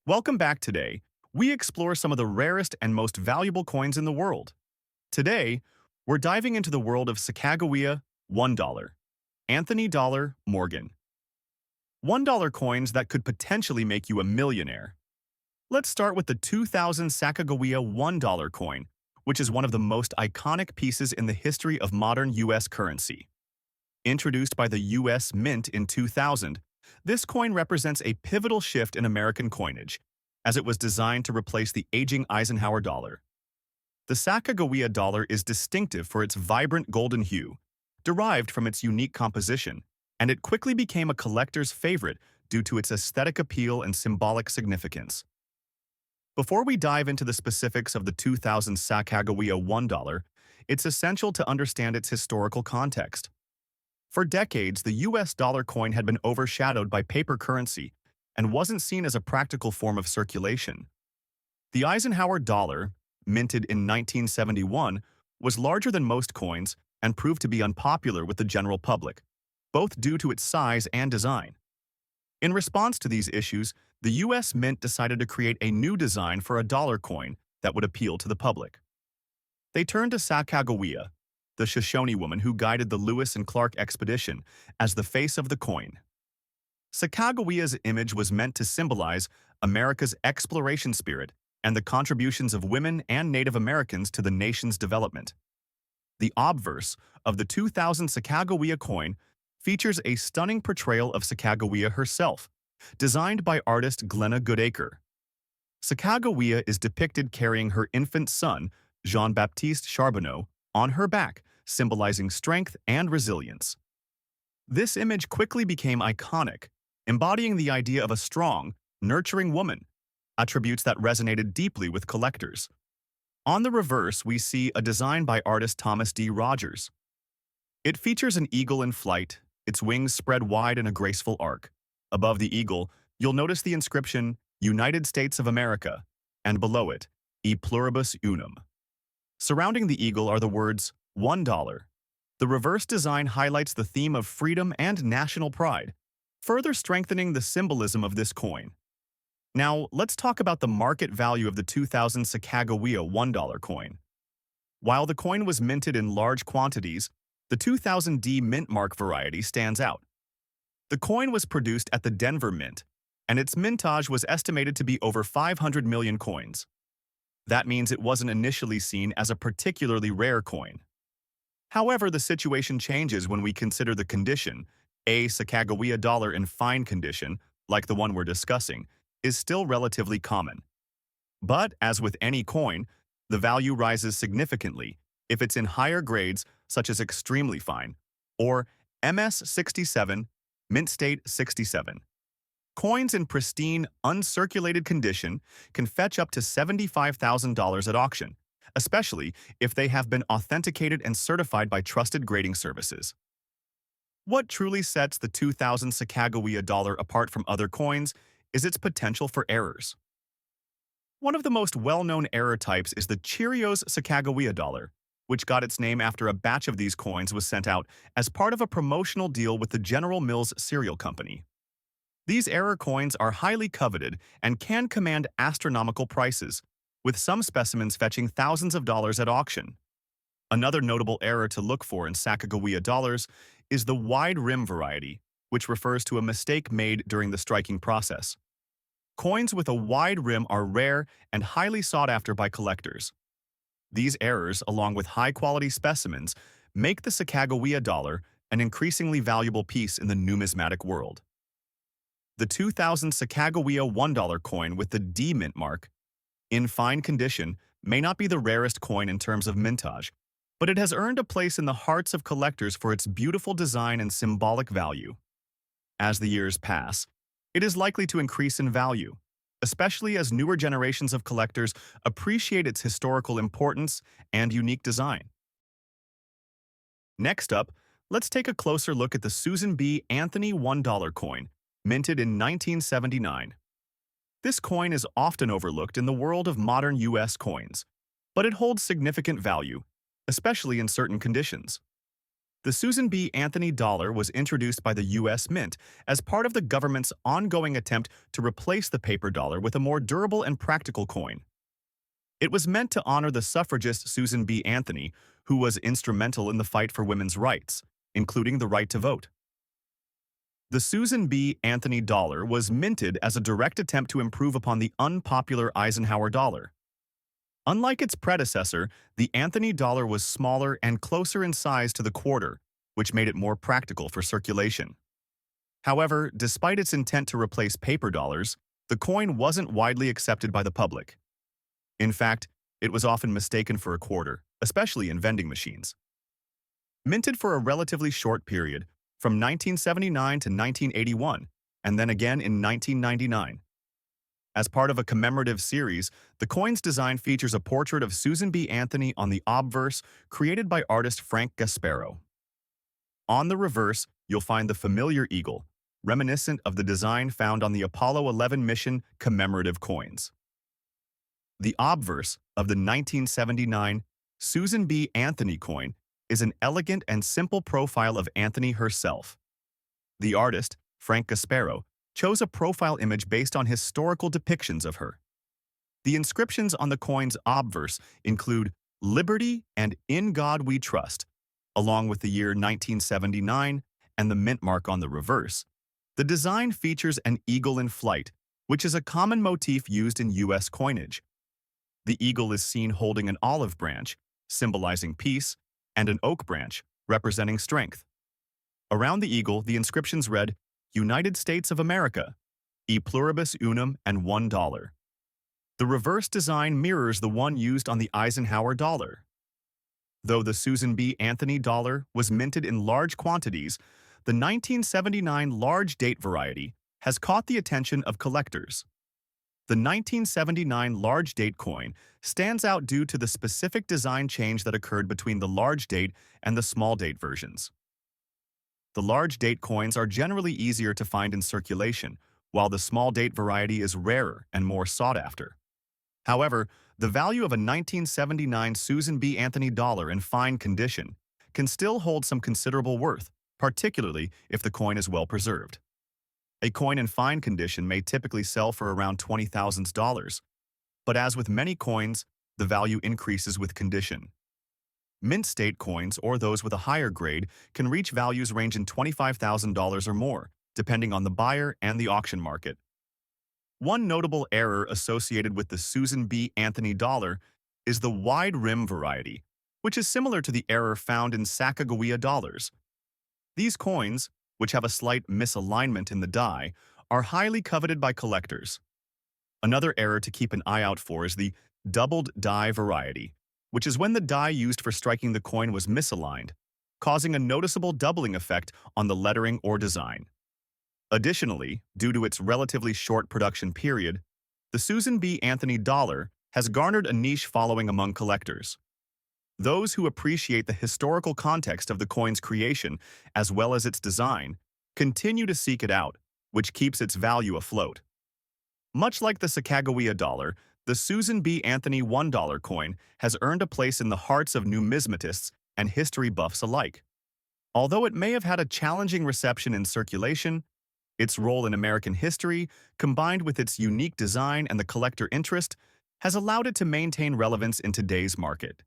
Welcome back today. We explore some of the rarest and most valuable coins in the world. Today, we're diving into the world of Sacagawea $1. Anthony Dollar Morgan. $1 coins that could potentially make you a millionaire. Let's start with the 2000 Sacagawea $1 coin, which is one of the most iconic pieces in the history of modern U.S. currency. Introduced by the U.S. Mint in 2000, this coin represents a pivotal shift in American coinage, as it was designed to replace the aging Eisenhower dollar. The Sacagawea dollar is distinctive for its vibrant golden hue, derived from its unique composition, and it quickly became a collector's favorite due to its aesthetic appeal and symbolic significance. Before we dive into the specifics of the 2000 Sacagawea $1, it's essential to understand its historical context. For decades, the U.S. dollar coin had been overshadowed by paper currency and wasn't seen as a practical form of circulation. The Eisenhower dollar, minted in 1971, was larger than most coins and proved to be unpopular with the general public, both due to its size and design. In response to these issues, the U.S. Mint decided to create a new design for a dollar coin that would appeal to the public. They turned to Sacagawea, the Shoshone woman who guided the Lewis and Clark expedition, as the face of the coin. Sacagawea's image was meant to symbolize America's exploration spirit and the contributions of women and Native Americans to the nation's development. The obverse of the 2000 Sacagawea coin features a stunning portrayal of Sacagawea herself, designed by artist Glenna Goodacre. Sacagawea is depicted carrying her infant son, Jean-Baptiste Charbonneau, on her back, symbolizing strength and resilience. This image quickly became iconic, embodying the idea of a strong, nurturing woman, attributes that resonated deeply with collectors. On the reverse, we see a design by artist Thomas D. Rogers. It features an eagle in flight, its wings spread wide in a graceful arc. Above the eagle, you'll notice the inscription, United States of America, and below it, E pluribus unum. Surrounding the eagle are the words, $1. The reverse design highlights the theme of freedom and national pride, further strengthening the symbolism of this coin. Now, let's talk about the market value of the 2000 Sacagawea $1 coin. While the coin was minted in large quantities, the 2000D mint mark variety stands out. The coin was produced at the Denver Mint, and its mintage was estimated to be over 500 million coins. That means it wasn't initially seen as a particularly rare coin. However, the situation changes when we consider the condition. A Sacagawea dollar in fine condition, like the one we're discussing, is still relatively common. But, as with any coin, the value rises significantly if it's in higher grades such as extremely fine, or MS67, mint state 67. Coins in pristine, uncirculated condition can fetch up to $75,000 at auction, especially if they have been authenticated and certified by trusted grading services. What truly sets the 2000 Sacagawea dollar apart from other coins is its potential for errors. One of the most well-known error types is the Cheerios Sacagawea dollar, which got its name after a batch of these coins was sent out as part of a promotional deal with the General Mills cereal company. These error coins are highly coveted and can command astronomical prices, with some specimens fetching thousands of dollars at auction. Another notable error to look for in Sacagawea dollars is the wide rim variety, which refers to a mistake made during the striking process. Coins with a wide rim are rare and highly sought after by collectors. These errors, along with high-quality specimens, make the Sacagawea dollar an increasingly valuable piece in the numismatic world. The 2000 Sacagawea $1 coin with the D mint mark, in fine condition, may not be the rarest coin in terms of mintage, but it has earned a place in the hearts of collectors for its beautiful design and symbolic value. As the years pass, it is likely to increase in value, especially as newer generations of collectors appreciate its historical importance and unique design. Next up, let's take a closer look at the Susan B. Anthony $1 coin, minted in 1979. This coin is often overlooked in the world of modern U.S. coins, but it holds significant value, especially in certain conditions. The Susan B. Anthony dollar was introduced by the U.S. Mint as part of the government's ongoing attempt to replace the paper dollar with a more durable and practical coin. It was meant to honor the suffragist Susan B. Anthony, who was instrumental in the fight for women's rights, including the right to vote. The Susan B. Anthony dollar was minted as a direct attempt to improve upon the unpopular Eisenhower dollar. Unlike its predecessor, the Anthony dollar was smaller and closer in size to the quarter, which made it more practical for circulation. However, despite its intent to replace paper dollars, the coin wasn't widely accepted by the public. In fact, it was often mistaken for a quarter, especially in vending machines. Minted for a relatively short period, from 1979 to 1981, and then again in 1999. As part of a commemorative series, the coin's design features a portrait of Susan B. Anthony on the obverse created by artist Frank Gasparro. On the reverse, you'll find the familiar eagle, reminiscent of the design found on the Apollo 11 mission commemorative coins. The obverse of the 1979 Susan B. Anthony coin is an elegant and simple profile of Anthony herself. The artist, Frank Gasparro, chose a profile image based on historical depictions of her. The inscriptions on the coin's obverse include "Liberty" and "In God We Trust," along with the year 1979 and the mint mark on the reverse. The design features an eagle in flight, which is a common motif used in U.S. coinage. The eagle is seen holding an olive branch, symbolizing peace, and an oak branch, representing strength. Around the eagle, the inscriptions read, "United States of America, e pluribus unum and $1." The reverse design mirrors the one used on the Eisenhower dollar. Though the Susan B. Anthony dollar was minted in large quantities, the 1979 large date variety has caught the attention of collectors. The 1979 large date coin stands out due to the specific design change that occurred between the large date and the small date versions. The large date coins are generally easier to find in circulation, while the small date variety is rarer and more sought after. However, the value of a 1979 Susan B. Anthony dollar in fine condition can still hold some considerable worth, particularly if the coin is well preserved. A coin in fine condition may typically sell for around $20,000, but as with many coins, the value increases with condition. Mint state coins, or those with a higher grade, can reach values ranging $25,000 or more, depending on the buyer and the auction market. One notable error associated with the Susan B. Anthony dollar is the wide rim variety, which is similar to the error found in Sacagawea dollars. These coins, which have a slight misalignment in the die, are highly coveted by collectors. Another error to keep an eye out for is the doubled die variety, which is when the die used for striking the coin was misaligned, causing a noticeable doubling effect on the lettering or design. Additionally, due to its relatively short production period, the Susan B. Anthony dollar has garnered a niche following among collectors. Those who appreciate the historical context of the coin's creation, as well as its design, continue to seek it out, which keeps its value afloat. Much like the Sacagawea dollar, the Susan B. Anthony $1 coin has earned a place in the hearts of numismatists and history buffs alike. Although it may have had a challenging reception in circulation, its role in American history, combined with its unique design and the collector interest, has allowed it to maintain relevance in today's market.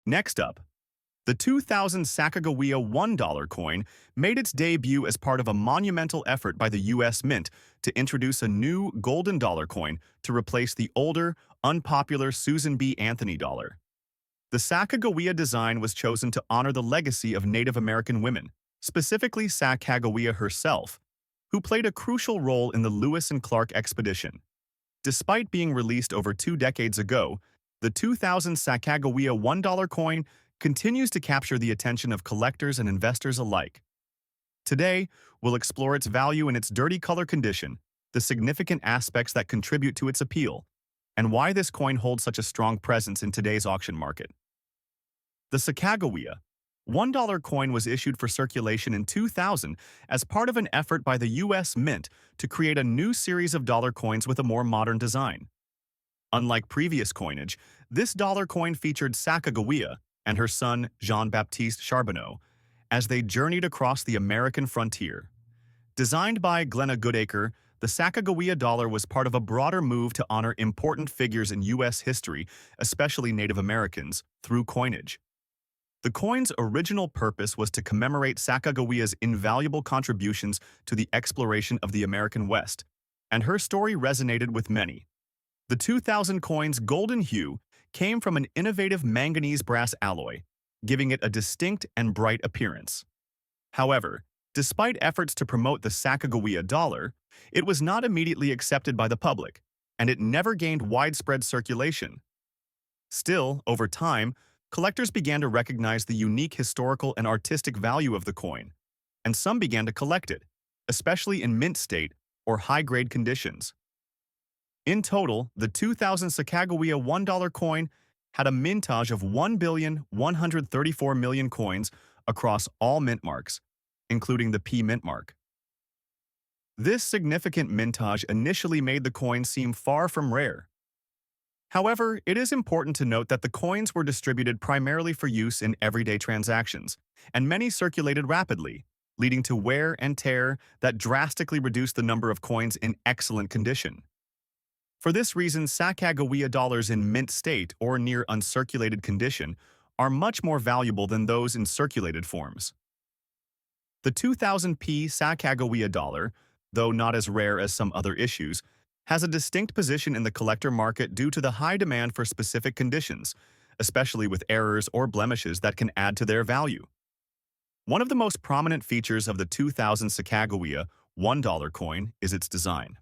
Next up, the 2000 Sacagawea $1 coin made its debut as part of a monumental effort by the U.S. Mint to introduce a new golden dollar coin to replace the older, unpopular Susan B. Anthony dollar. The Sacagawea design was chosen to honor the legacy of Native American women, specifically Sacagawea herself, who played a crucial role in the Lewis and Clark expedition. Despite being released over 2 decades ago, the 2000 Sacagawea $1 coin continues to capture the attention of collectors and investors alike. Today, we'll explore its value in its dirty color condition, the significant aspects that contribute to its appeal, and why this coin holds such a strong presence in today's auction market. The Sacagawea $1 coin was issued for circulation in 2000 as part of an effort by the U.S. Mint to create a new series of dollar coins with a more modern design. Unlike previous coinage, this dollar coin featured Sacagawea, and her son Jean-Baptiste Charbonneau as they journeyed across the American frontier. Designed by Glenna Goodacre, the Sacagawea dollar was part of a broader move to honor important figures in U.S. history, especially Native Americans, through coinage. The coin's original purpose was to commemorate Sacagawea's invaluable contributions to the exploration of the American West, and her story resonated with many. The 2000 coin's golden hue came from an innovative manganese brass alloy, giving it a distinct and bright appearance. However, despite efforts to promote the Sacagawea dollar, it was not immediately accepted by the public, and it never gained widespread circulation. Still, over time, collectors began to recognize the unique historical and artistic value of the coin, and some began to collect it, especially in mint state or high-grade conditions. In total, the 2000 Sacagawea $1 coin had a mintage of 1,134,000,000 coins across all mint marks, including the P mint mark. This significant mintage initially made the coin seem far from rare. However, it is important to note that the coins were distributed primarily for use in everyday transactions, and many circulated rapidly, leading to wear and tear that drastically reduced the number of coins in excellent condition. For this reason, Sacagawea dollars in mint state or near uncirculated condition are much more valuable than those in circulated forms. The 2000p Sacagawea dollar, though not as rare as some other issues, has a distinct position in the collector market due to the high demand for specific conditions, especially with errors or blemishes that can add to their value. One of the most prominent features of the 2000 Sacagawea $1 coin is its design.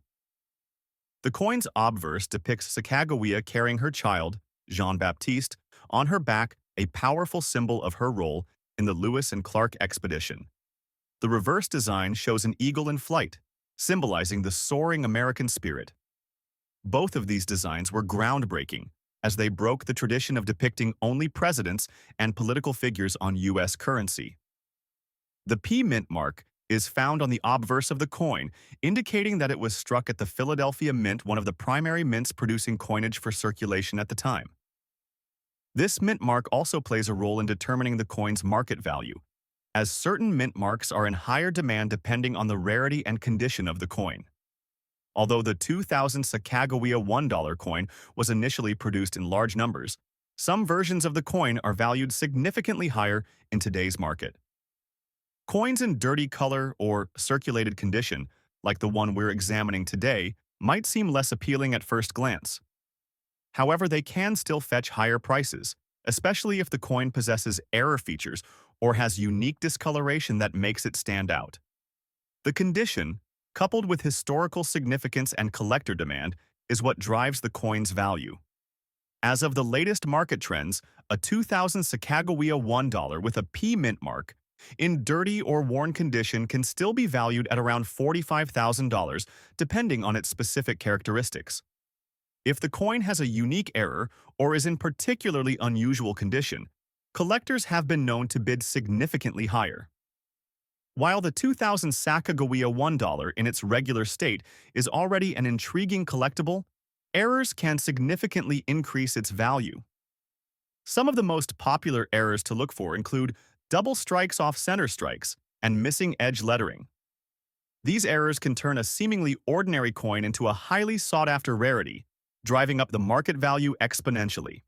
The coin's obverse depicts Sacagawea carrying her child, Jean-Baptiste, on her back, a powerful symbol of her role in the Lewis and Clark expedition. The reverse design shows an eagle in flight, symbolizing the soaring American spirit. Both of these designs were groundbreaking, as they broke the tradition of depicting only presidents and political figures on U.S. currency. The P mint mark is found on the obverse of the coin, indicating that it was struck at the Philadelphia Mint, one of the primary mints producing coinage for circulation at the time. This mint mark also plays a role in determining the coin's market value, as certain mint marks are in higher demand depending on the rarity and condition of the coin. Although the 2000 Sacagawea $1 coin was initially produced in large numbers, some versions of the coin are valued significantly higher in today's market. Coins in dirty color or circulated condition, like the one we're examining today, might seem less appealing at first glance. However, they can still fetch higher prices, especially if the coin possesses error features or has unique discoloration that makes it stand out. The condition, coupled with historical significance and collector demand, is what drives the coin's value. As of the latest market trends, a 2000 Sacagawea $1 with a P mint mark in dirty or worn condition can still be valued at around $45,000, depending on its specific characteristics. If the coin has a unique error or is in particularly unusual condition, collectors have been known to bid significantly higher. While the 2000 Sacagawea $1 in its regular state is already an intriguing collectible, errors can significantly increase its value. Some of the most popular errors to look for include double strikes off center strikes and missing edge lettering. These errors can turn a seemingly ordinary coin into a highly sought-after rarity, driving up the market value exponentially.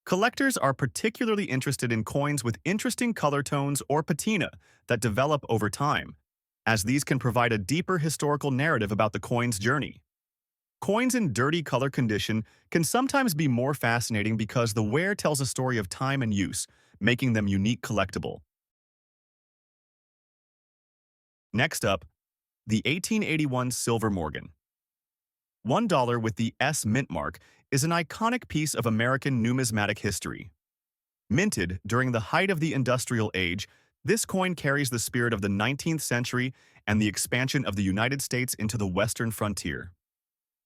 Collectors are particularly interested in coins with interesting color tones or patina that develop over time, as these can provide a deeper historical narrative about the coin's journey. Coins in dirty color condition can sometimes be more fascinating because the wear tells a story of time and use, making them unique collectible. Next up, the 1881 Silver Morgan. $1 with the S mint mark is an iconic piece of American numismatic history. Minted during the height of the Industrial Age, this coin carries the spirit of the 19th century and the expansion of the United States into the western frontier.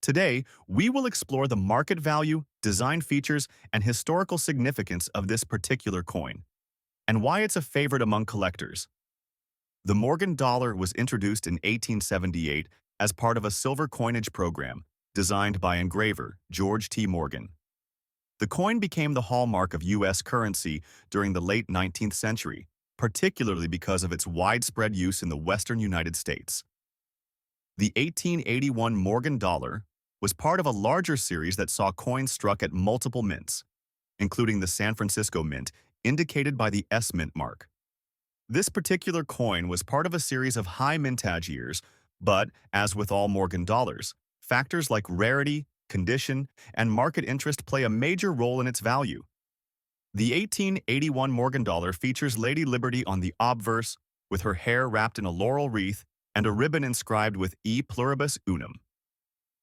Today, we will explore the market value, design features, and historical significance of this particular coin, and why it's a favorite among collectors. The Morgan dollar was introduced in 1878 as part of a silver coinage program designed by engraver George T. Morgan. The coin became the hallmark of U.S. currency during the late 19th century, particularly because of its widespread use in the western United States. The 1881 Morgan dollar was part of a larger series that saw coins struck at multiple mints, including the San Francisco Mint, indicated by the S Mint mark. This particular coin was part of a series of high mintage years, but, as with all Morgan dollars, factors like rarity, condition, and market interest play a major role in its value. The 1881 Morgan dollar features Lady Liberty on the obverse, with her hair wrapped in a laurel wreath and a ribbon inscribed with E pluribus unum.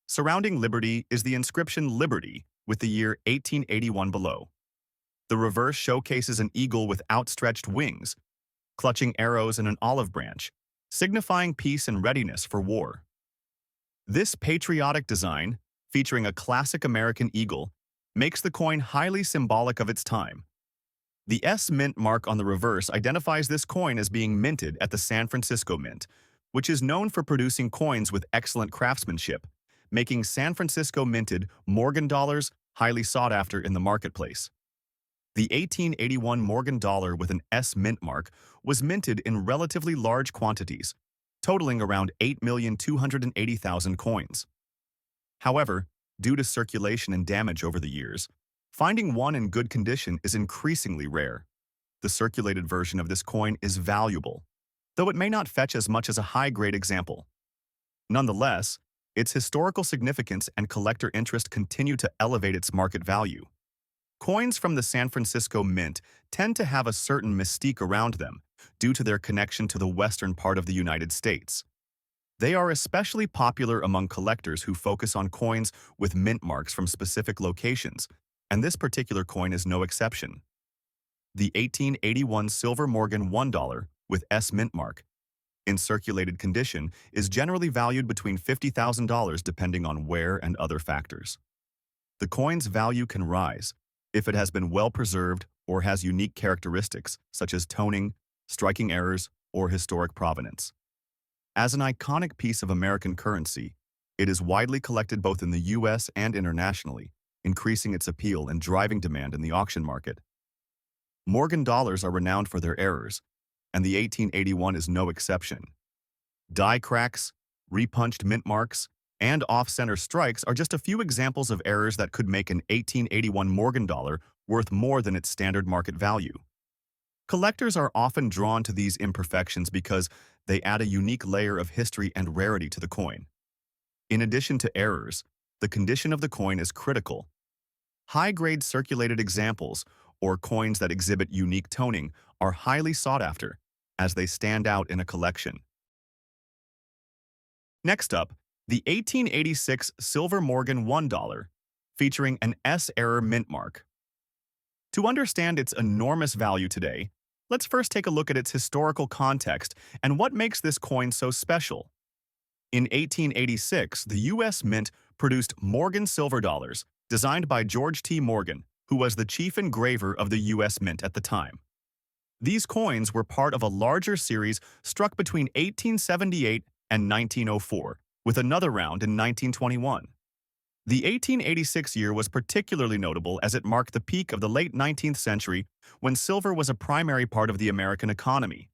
Surrounding Liberty is the inscription Liberty, with the year 1881 below. The reverse showcases an eagle with outstretched wings, clutching arrows and an olive branch, signifying peace and readiness for war. This patriotic design, featuring a classic American eagle, makes the coin highly symbolic of its time. The S Mint mark on the reverse identifies this coin as being minted at the San Francisco Mint, which is known for producing coins with excellent craftsmanship, making San Francisco minted Morgan dollars highly sought after in the marketplace. The 1881 Morgan dollar with an S Mint mark was minted in relatively large quantities, totaling around 8,280,000 coins. However, due to circulation and damage over the years, finding one in good condition is increasingly rare. The circulated version of this coin is valuable, though it may not fetch as much as a high-grade example. Nonetheless, its historical significance and collector interest continue to elevate its market value. Coins from the San Francisco Mint tend to have a certain mystique around them due to their connection to the western part of the United States. They are especially popular among collectors who focus on coins with mint marks from specific locations, and this particular coin is no exception. The 1881 Silver Morgan $1 with S Mint mark, in circulated condition, is generally valued between $50,000 depending on wear and other factors. The coin's value can rise if it has been well preserved or has unique characteristics such as toning, striking errors, or historic provenance. As an iconic piece of American currency, it is widely collected both in the U.S. and internationally, increasing its appeal and driving demand in the auction market. Morgan dollars are renowned for their errors, and the 1881 is no exception. Die cracks, repunched mint marks, and off-center strikes are just a few examples of errors that could make an 1881 Morgan dollar worth more than its standard market value. Collectors are often drawn to these imperfections because they add a unique layer of history and rarity to the coin. In addition to errors, the condition of the coin is critical. High-grade circulated examples, or coins that exhibit unique toning, are highly sought after, as they stand out in a collection. Next up, the 1886 Silver Morgan $1, featuring an S-error mint mark. To understand its enormous value today, let's first take a look at its historical context and what makes this coin so special. In 1886, the U.S. Mint produced Morgan silver dollars, designed by George T. Morgan, who was the chief engraver of the U.S. Mint at the time. These coins were part of a larger series struck between 1878 and 1904, with another round in 1921. The 1886 year was particularly notable as it marked the peak of the late 19th century when silver was a primary part of the American economy,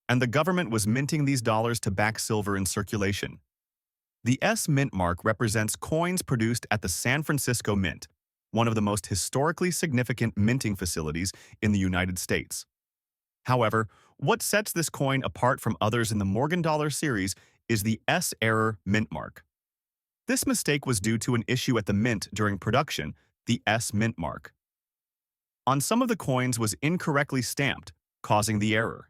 and the government was minting these dollars to back silver in circulation. The S Mint mark represents coins produced at the San Francisco Mint, one of the most historically significant minting facilities in the United States. However, what sets this coin apart from others in the Morgan dollar series is the S-error mint mark. This mistake was due to an issue at the mint during production, the S mint mark. On some of the coins was incorrectly stamped, causing the error.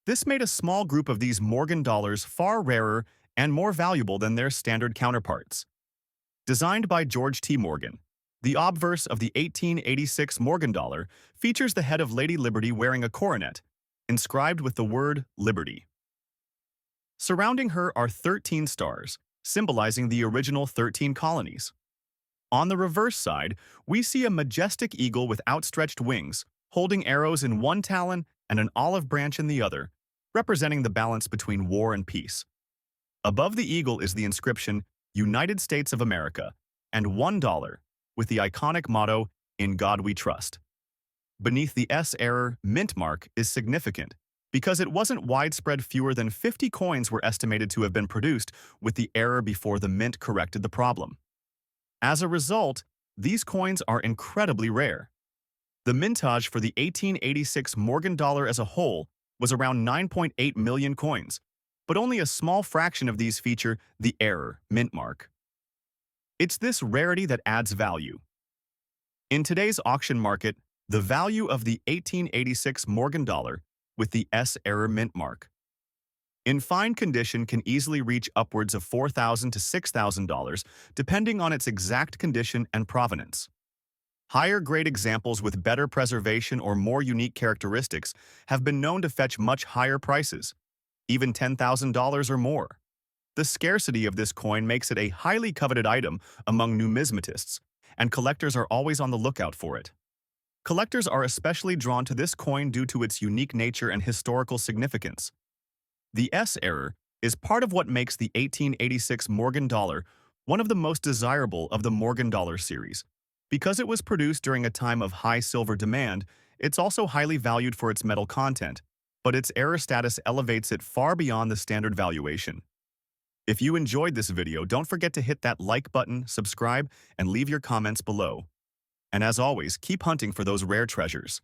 This made a small group of these Morgan dollars far rarer and more valuable than their standard counterparts. Designed by George T. Morgan, the obverse of the 1886 Morgan dollar features the head of Lady Liberty wearing a coronet, inscribed with the word Liberty. Surrounding her are 13 stars, symbolizing the original 13 colonies. On the reverse side, we see a majestic eagle with outstretched wings, holding arrows in one talon and an olive branch in the other, representing the balance between war and peace. Above the eagle is the inscription, United States of America, and $1, with the iconic motto, In God We Trust. Beneath the S error, mint mark is significant because it wasn't widespread. Fewer than 50 coins were estimated to have been produced with the error before the mint corrected the problem. As a result, these coins are incredibly rare. The mintage for the 1886 Morgan dollar as a whole was around 9.8 million coins, but only a small fraction of these feature the error, mint mark. It's this rarity that adds value. In today's auction market, the value of the 1886 Morgan dollar with the S error mint mark in fine condition can easily reach upwards of $4,000 to $6,000 depending on its exact condition and provenance. Higher-grade examples with better preservation or more unique characteristics have been known to fetch much higher prices, even $10,000 or more. The scarcity of this coin makes it a highly coveted item among numismatists, and collectors are always on the lookout for it. Collectors are especially drawn to this coin due to its unique nature and historical significance. The S error is part of what makes the 1886 Morgan dollar one of the most desirable of the Morgan dollar series. Because it was produced during a time of high silver demand, it's also highly valued for its metal content, but its error status elevates it far beyond the standard valuation. If you enjoyed this video, don't forget to hit that like button, subscribe, and leave your comments below. And as always, keep hunting for those rare treasures.